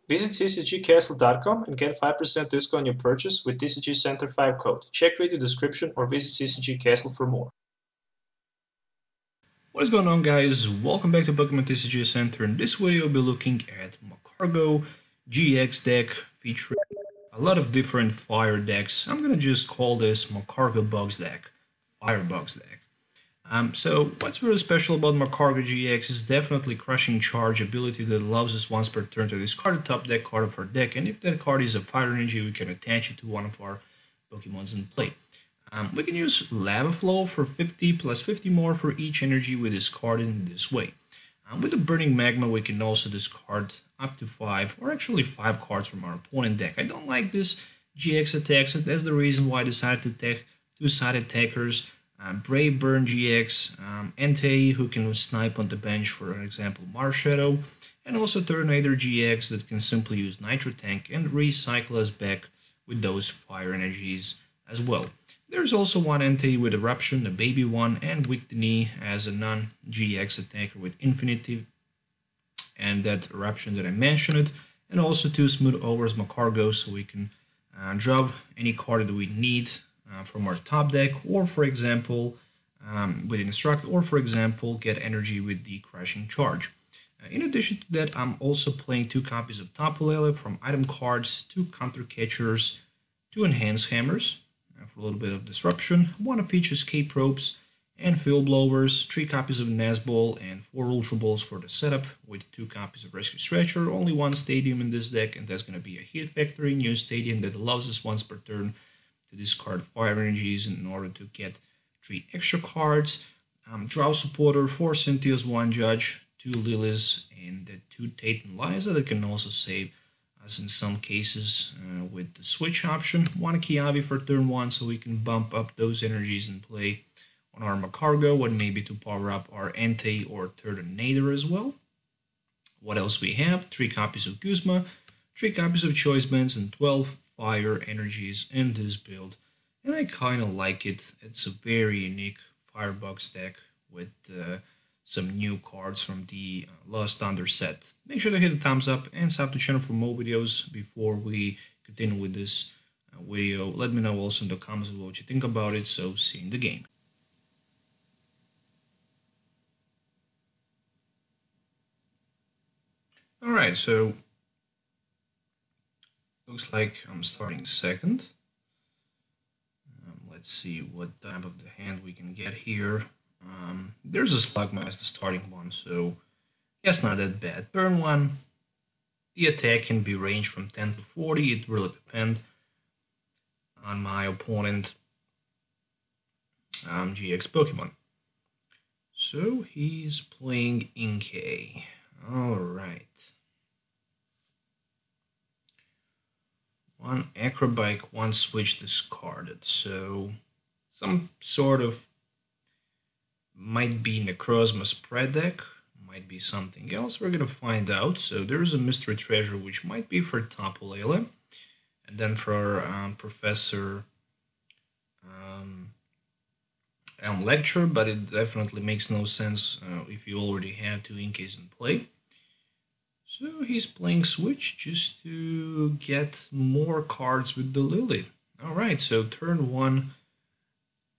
Visit ccgcastle.com and get 5% discount on your purchase with TCG Center 5 code. Check video description or visit CCG Castle for more. What is going on, guys? Welcome back to Pokemon TCG Center. In this video, we'll be looking at Magcargo-GX deck featuring a lot of different fire decks. I'm gonna just call this Magcargo Box deck, Firebox deck. So what's really special about Magcargo-GX is definitely Crushing Charge ability that allows us once per turn to discard a top deck card of our deck, and if that card is a fire energy, we can attach it to one of our Pokemons in play. We can use Lava Flow for 50 plus 50 more for each energy we discard in this way. With the Burning Magma, we can also discard up to 5, or actually 5 cards from our opponent deck. I don't like this GX attacks, and that's the reason why I decided to take two-sided attackers, Brave Burn GX, Entei, who can snipe on the bench, for example, Marshadow, and also Turtonator GX that can simply use Nitro Tank and recycle us back with those fire energies as well. There's also one Entei with Eruption, a baby one, and Victini as a non-GX attacker with Infinity, and that Eruption that I mentioned, and also two Smooth Overs Magcargo, so we can drop any card that we need from our top deck, or for example, with Instruct, or for example, get energy with the Crushing Charge. In addition to that, I'm also playing 2 copies of Tapu Lele from item cards, 2 Counter Catchers, 2 Enhanced Hammers for a little bit of disruption, 1 of each Escape Ropes and Field Blowers, 3 copies of Nazball, and 4 Ultra Balls for the setup, with 2 copies of Rescue Stretcher, only 1 Stadium in this deck, and that's going to be a Hit Factory new Stadium that allows us once per turn to discard fire energies in order to get 3 extra cards. Draw Supporter, 4 Cynthia's, 1 Judge, 2 Lilies, and 2 Tate and Liza that can also save us in some cases with the switch option. 1 Kiavi for turn 1, so we can bump up those energies and play on our Magcargo, and maybe to power up our Entei or Turtonator as well. What else we have? 3 copies of Guzma, 3 copies of Choice Bands, and 12 fire energies in this build, and I kind of like it. It's a very unique Firebox deck with some new cards from the Lost Thunder set. Make sure to hit the thumbs up and sub to the channel for more videos. Before we continue with this video, let me know also in the comments what you think about it. So see you in the game. Alright, so looks like I'm starting second. Let's see what type of the hand we can get here. There's a Slugma as the starting one, so guess not that bad. Turn 1, the attack can be ranged from 10 to 40. It really depends on my opponent GX Pokemon. So he's playing Inkay. Alright. 1 Acrobike, 1 switch discarded. So some sort of might be Necrozma spread deck, might be something else. We're gonna find out. So there's a Mystery Treasure which might be for Tapu Lele, and then for Professor Lecture, but it definitely makes no sense if you already have 2 Inkays in play. So he's playing Switch just to get more cards with the Lily. Alright, so turn 1,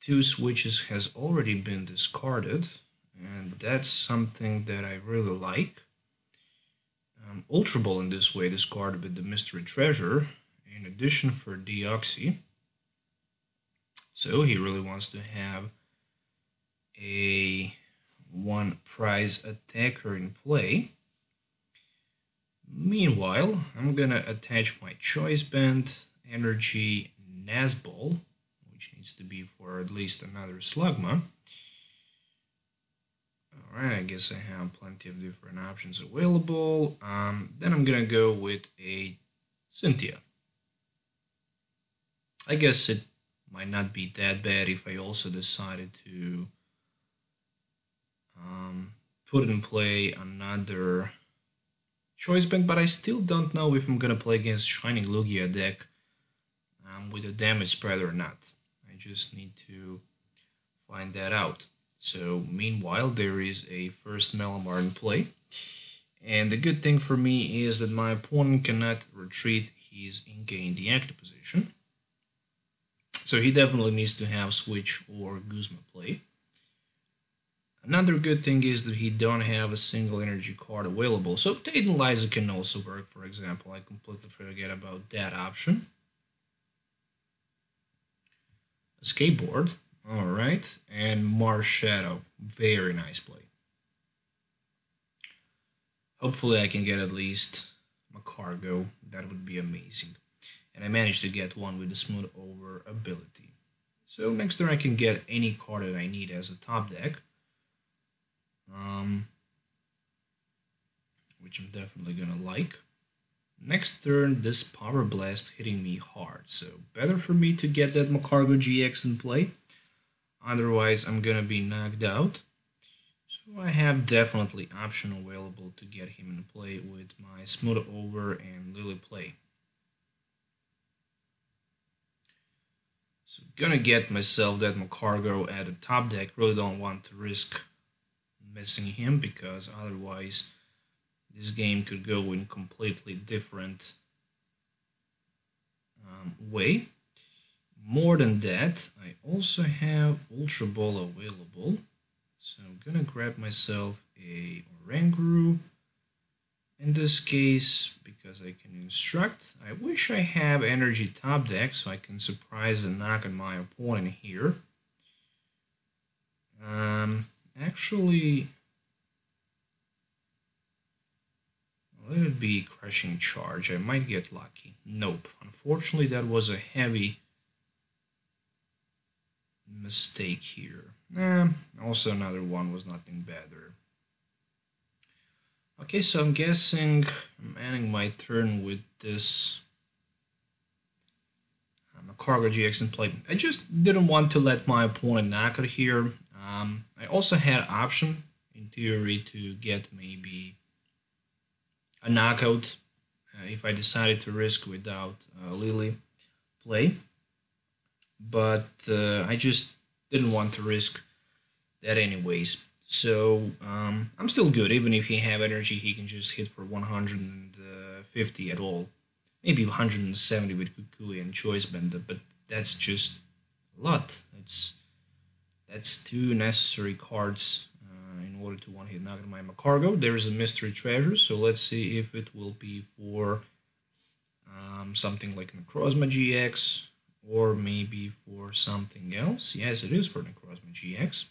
2 switches has already been discarded, and that's something that I really like. Ultra Ball in this way discarded with the Mystery Treasure, in addition for Deoxy. So he really wants to have a 1 prize attacker in play. Meanwhile, I'm gonna attach my Choice Band, Energy, Nazball, which needs to be for at least another Slugma. Alright, I guess I have plenty of different options available. Then I'm gonna go with a Cynthia. I guess it might not be that bad if I also decided to put in play another Choice Band, but I still don't know if I'm gonna play against Shining Lugia deck with a damage spread or not. I just need to find that out. So meanwhile, there is a first Malamar in play, And the good thing for me is that my opponent cannot retreat his Inca in the active position. So he definitely needs to have Switch or Guzma play. Another good thing is that he don't have a single energy card available. So Tate and Liza can also work, for example. I completely forget about that option. A skateboard. Alright. And Mars Shadow. Very nice play. Hopefully I can get at least Magcargo. That would be amazing. And I managed to get one with the smooth over ability. So next turn I can get any card that I need as a top deck. Which I'm definitely gonna like. Next turn, this Power Blast hitting me hard, so better for me to get that Magcargo GX in play. Otherwise, I'm gonna be knocked out. So I have definitely option available to get him in play with my Smooth Over and Lily play. So gonna get myself that Magcargo at the top deck. Really don't want to risk missing him because otherwise this game could go in completely different way. More than that, I also have Ultra Ball available. So I'm gonna grab myself a Oranguru. In this case, because I can instruct, I wish I have energy top deck so I can surprise and knock on my opponent here. Actually, let it be Crushing Charge. I might get lucky. Nope. Unfortunately, that was a heavy mistake here. Also another one was nothing better. Okay, so I'm guessing I'm ending my turn with this Magcargo GX in play. I just didn't want to let my opponent knock it here. I also had option, in theory, to get maybe a knockout if I decided to risk without Lily play. But I just didn't want to risk that anyways. So I'm still good. Even if he have energy, he can just hit for 150 at all. Maybe 170 with Kukui and Choice Bender, but that's just a lot. That's two necessary cards in order to one-hit knock my Magcargo. There's a Mystery Treasure, so let's see if it will be for something like Necrozma GX, or maybe for something else. Yes, it is for Necrozma GX.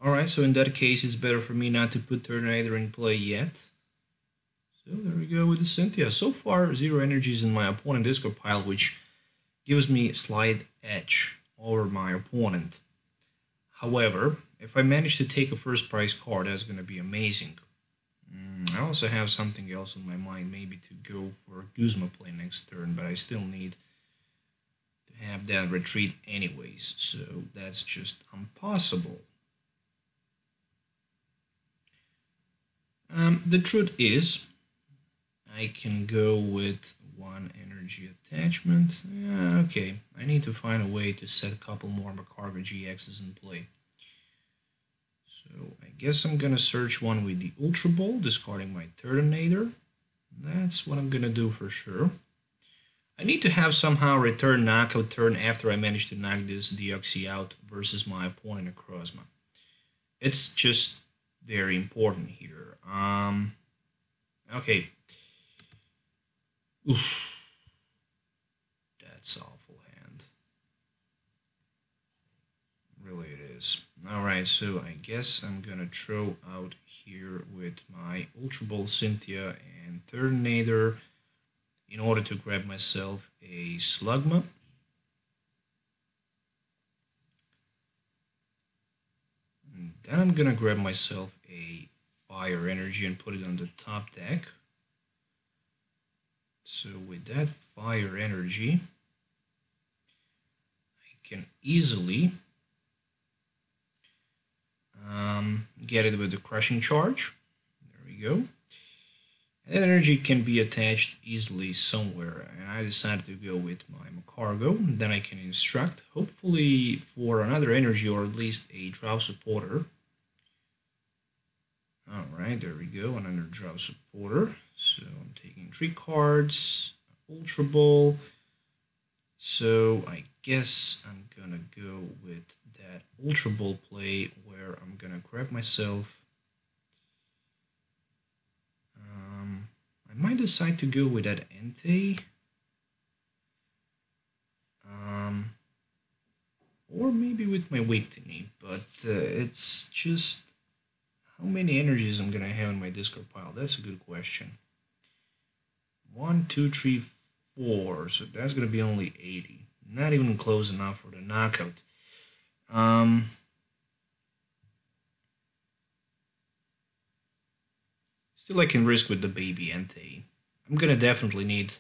Alright, so in that case, it's better for me not to put Turtonator in play yet. So there we go with the Cynthia. So far, 0 energies in my opponent discard pile, which gives me a slight edge over my opponent. However, if I manage to take a first prize card, that's going to be amazing. I also have something else in my mind, maybe to go for Guzma play next turn, but I still need to have that retreat anyways, so that's just impossible. The truth is, I can go with 1 energy attachment. Yeah, okay, I need to find a way to set a couple more Magcargo GXs in play. So I guess I'm gonna search one with the Ultra Ball, discarding my Turtonator. That's what I'm gonna do for sure. I need to have somehow return knockout turn after I manage to knock this Deoxy out versus my opponent Necrozma. It's just very important here. Okay. Oof. That's awful hand. Really it is. Alright, so I guess I'm gonna throw out here with my Ultra Ball Cynthia and Turtonator in order to grab myself a Slugma. And then I'm gonna grab myself a Fire Energy and put it on the top deck. So with that Fire Energy, I can easily get it with the Crushing Charge. There we go. And that energy can be attached easily somewhere, and I decided to go with my Magcargo. Then I can instruct, hopefully for another energy or at least a draw supporter. Alright, there we go, another drop supporter. So I'm taking 3 cards, Ultra Ball. So I guess I'm gonna go with that Ultra Ball play where I'm gonna grab myself. I might decide to go with that Entei. Or maybe with my Victini, but it's just how many energies I'm gonna have in my discard pile. That's a good question. 1, 2, 3, 4. So that's gonna be only 80. Not even close enough for the knockout. Still, I can risk with the baby Entei. I'm gonna definitely need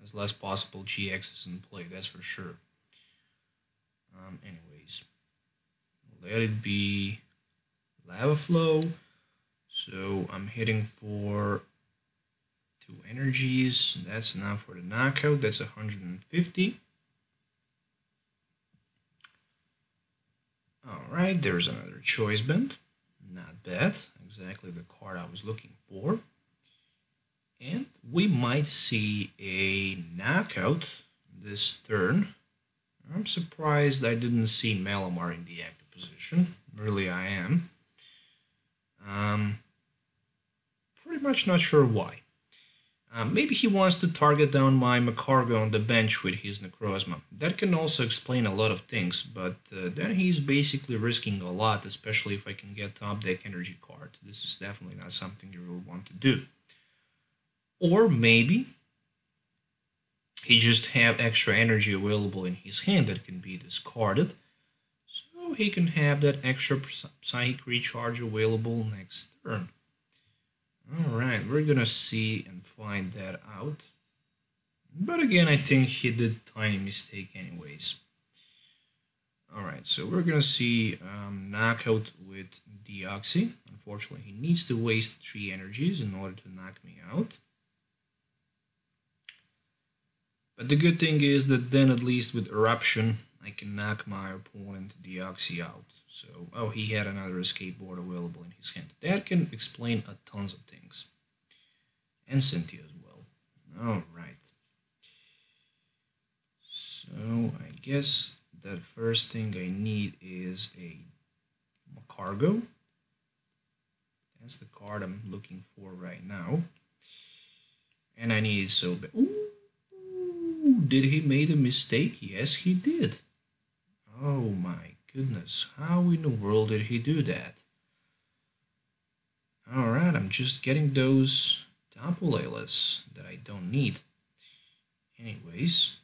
as less possible GXs in play. That's for sure. Anyways, let it be Lava Flow. So I'm hitting for 2 energies. That's enough for the knockout. That's 150. Alright, there's another choice band. Not bad. Exactly the card I was looking for. And we might see a knockout this turn. I'm surprised I didn't see Malamar in the active position. Really, I am. Pretty much not sure why. Maybe he wants to target down my Magcargo on the bench with his Necrozma. That can also explain a lot of things, but then he's basically risking a lot, especially if I can get top deck energy card. This is definitely not something you will want to do. Or maybe he just have extra energy available in his hand that can be discarded, so he can have that extra psychic recharge available next turn. Alright, we're gonna see and find that out. But again, I think he did a tiny mistake anyways. Alright, so we're gonna see knockout with Deoxy. Unfortunately, he needs to waste 3 energies in order to knock me out. But the good thing is that then at least with Eruption, I can knock my opponent Deoxy out. So, oh, he had another skateboard available in his hand. That can explain a tons of things. And Cynthia as well. Alright. So, I guess that first thing I need is a Magcargo. That's the card I'm looking for right now. And I need it so bad. Ooh, did he made a mistake? Yes, he did. Oh my goodness, how in the world did he do that? Alright, I'm just getting those Tapu Lele-s that I don't need. Anyways,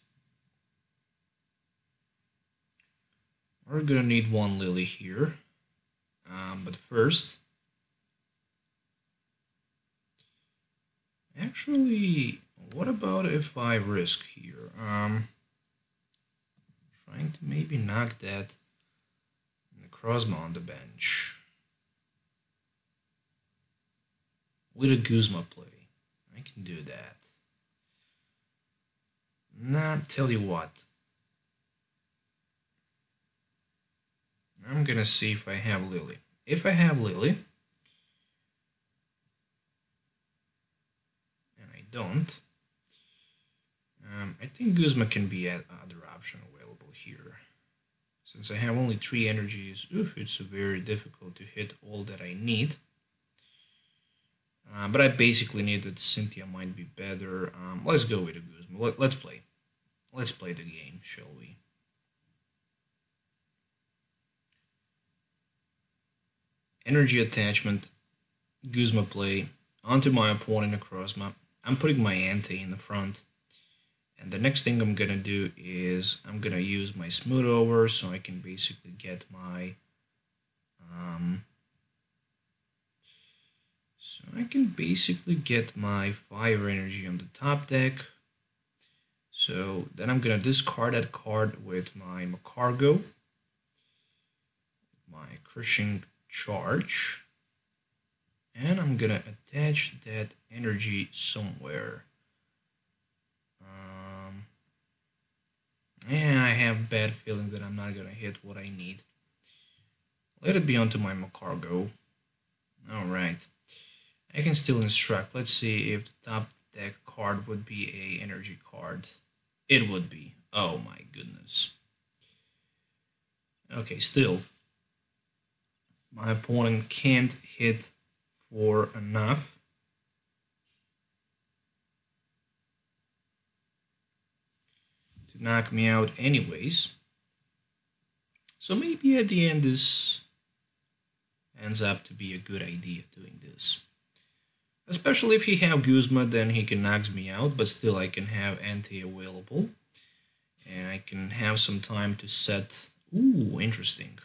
we're gonna need 1 Lily here. But first, actually, what about if I risk here? Trying to maybe knock that Necrozma on the bench with a Guzma play. I can do that. Nah, tell you what. I'm gonna see if I have Lily. If I have Lily, and I don't, I think Guzma can be an other option available here. Since I have only 3 energies, it's very difficult to hit all that I need. But I basically need that Cynthia might be better. Let's go with a Guzma. Let's play. Let's play the game, shall we? Energy attachment, Guzma play, onto my opponent Necrozma. I'm putting my Entei in the front. And the next thing I'm gonna do is I'm gonna use my smooth over so I can basically get my fire energy on the top deck. So then I'm gonna discard that card with my Magcargo, my crushing charge, and I'm gonna attach that energy somewhere. Yeah, I have a bad feeling that I'm not gonna hit what I need. Let it be onto my Magcargo. Alright. I can still instruct. Let's see if the top deck card would be a energy card. It would be. Oh my goodness. Okay, still. My opponent can't hit for enough. To knock me out anyways. So maybe at the end this ends up to be a good idea doing this. Especially if he have Guzma, then he can knock me out, but still I can have Entei available. And I can have some time to set... Ooh, interesting.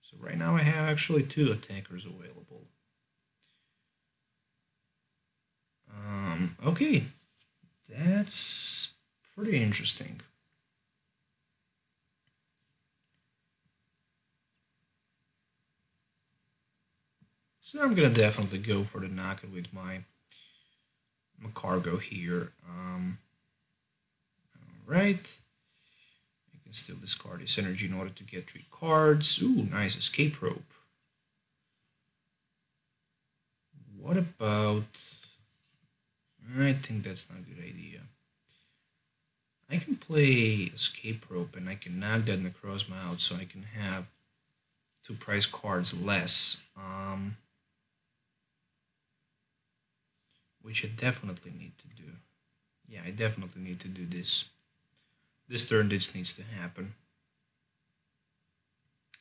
So right now I have actually 2 attackers available. Okay, that's pretty interesting. So I'm gonna definitely go for the knockout with my Magcargo here. Alright. I can still discard this energy in order to get 3 cards. Ooh, nice escape rope. What about... I think that's not a good idea. I can play escape rope and I can knock that Necrozma out so I can have 2 prize cards less. Which I definitely need to do. Yeah, I definitely need to do this. This turn this needs to happen.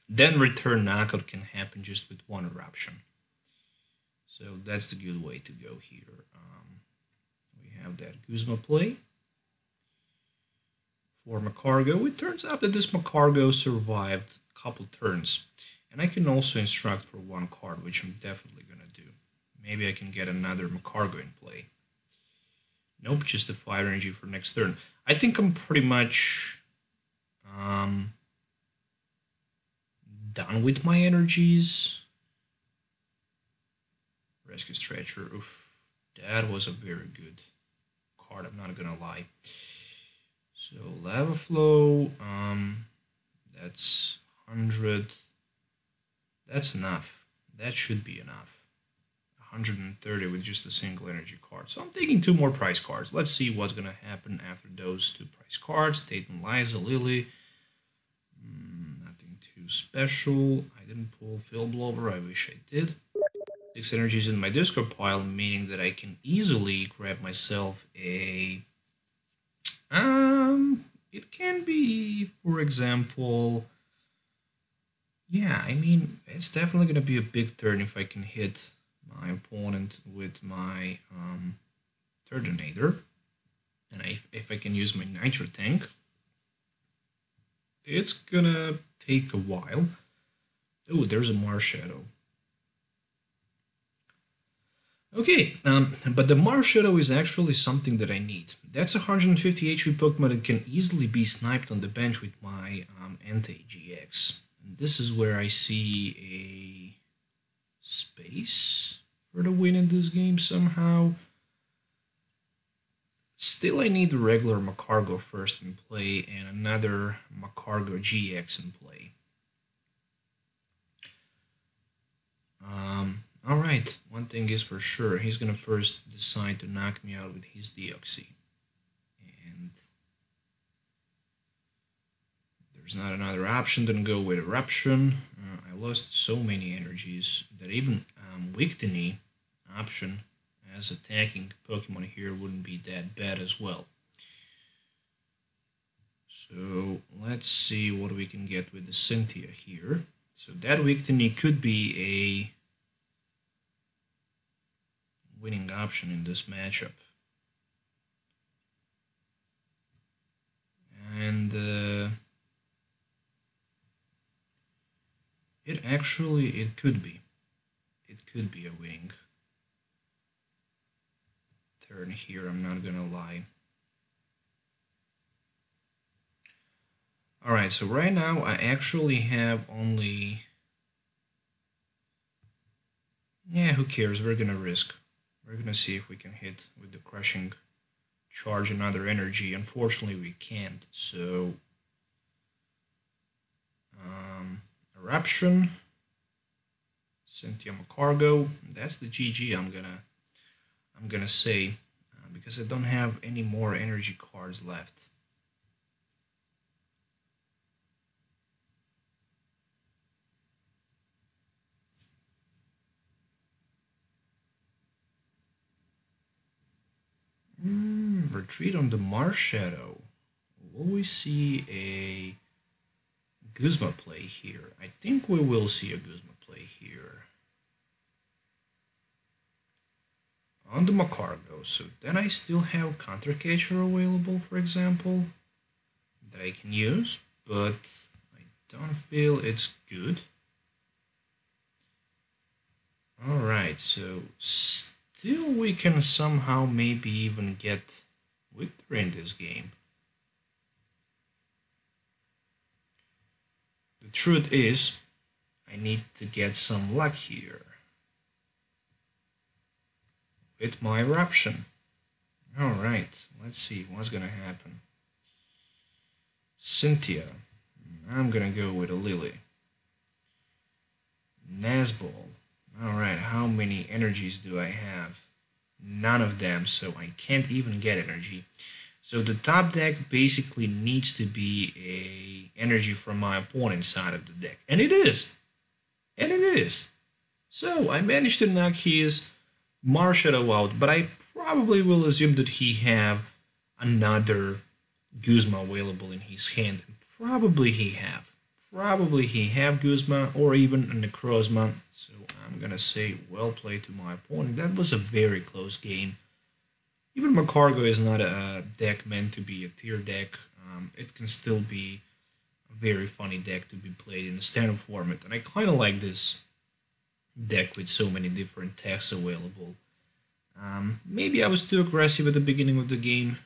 Then return knockout can happen just with 1 eruption. So that's the good way to go here. We have that Guzma play. For Magcargo, it turns out that this Magcargo survived a couple turns. And I can also instruct for 1 card, which I'm definitely going to do. Maybe I can get another Magcargo in play. Nope, just a fire energy for next turn. I think I'm pretty much done with my energies. Rescue Stretcher, oof, that was a very good card, I'm not gonna lie. So Lava Flow, that's 100, that's enough. That should be enough. 130 with just a single energy card. So I'm taking 2 more prize cards. Let's see what's gonna happen after those 2 prize cards. Tatum, Liza, Lily. Nothing too special. I didn't pull Fill Blower. I wish I did. 6 energies in my discard pile, meaning that I can easily grab myself a... It can be, for example... Yeah, I mean, it's definitely gonna be a big turn if I can hit my opponent with my Turtonator, and if I can use my Nitro Tank. It's gonna take a while. Oh, there's a Marshadow. Okay, but the Marshadow is actually something that I need. That's a 150 HP Pokemon that can easily be sniped on the bench with my Entei-GX. And this is where I see a space for the win in this game somehow. Still, I need the regular Magcargo first in play and another Magcargo-GX in play. Alright, one thing is for sure, he's gonna first decide to knock me out with his Deoxy. And there's not another option than go with Eruption. I lost so many energies that even Victini option as attacking Pokemon here wouldn't be that bad as well. So let's see what we can get with the Cynthia here. So that Victini could be a winning option in this matchup. And it could be. It could be a winning turn here, I'm not gonna lie. Alright, so right now I actually have only... Yeah, who cares, we're gonna risk. We're gonna see if we can hit with the Crushing Charge another energy. Unfortunately we can't, so... Eruption. Cynthia Magcargo, that's the GG I'm gonna I'm gonna say, because I don't have any more energy cards left. Retreat on the Mars Shadow. Will we see a Guzma play here? I think we will see a Guzma play here. On the Magcargo, so then I still have Counter Catcher available, for example, that I can use, but I don't feel it's good. Alright, so still we can somehow maybe even get victory in this game. The truth is, I need to get some luck here with my eruption. Alright, let's see what's gonna happen. Cynthia, I'm gonna go with a Lily. Nazball, alright, how many energies do I have? None of them, so I can't even get energy. So the top deck basically needs to be a energy from my opponent's side of the deck. And it is! And it is! So I managed to knock his Mars Shadow out, but I probably will assume that he have another Guzma available in his hand. Probably he have. Probably he have Guzma or even a Necrozma. So I'm gonna say well played to my opponent. That was a very close game. Even Magcargo is not a deck meant to be a tier deck. It can still be a very funny deck to be played in a standard format. And I kind of like this deck with so many different techs available. Maybe I was too aggressive at the beginning of the game.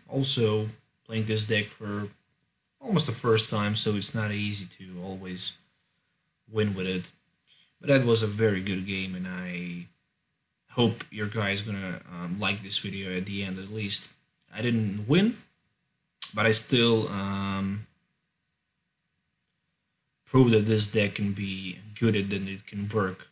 Also, playing this deck for almost the first time, so it's not easy to always win with it. But that was a very good game, and I hope your guys gonna like this video at the end at least. I didn't win, but I still proved that this deck can be good and that it can work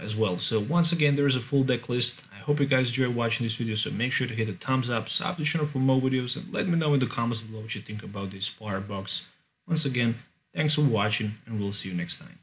as well. So once again, there is a full deck list. I hope you guys enjoyed watching this video, so make sure to hit a thumbs up, sub to the channel for more videos, and let me know in the comments below what you think about this Firebox. Once again, thanks for watching, and we'll see you next time.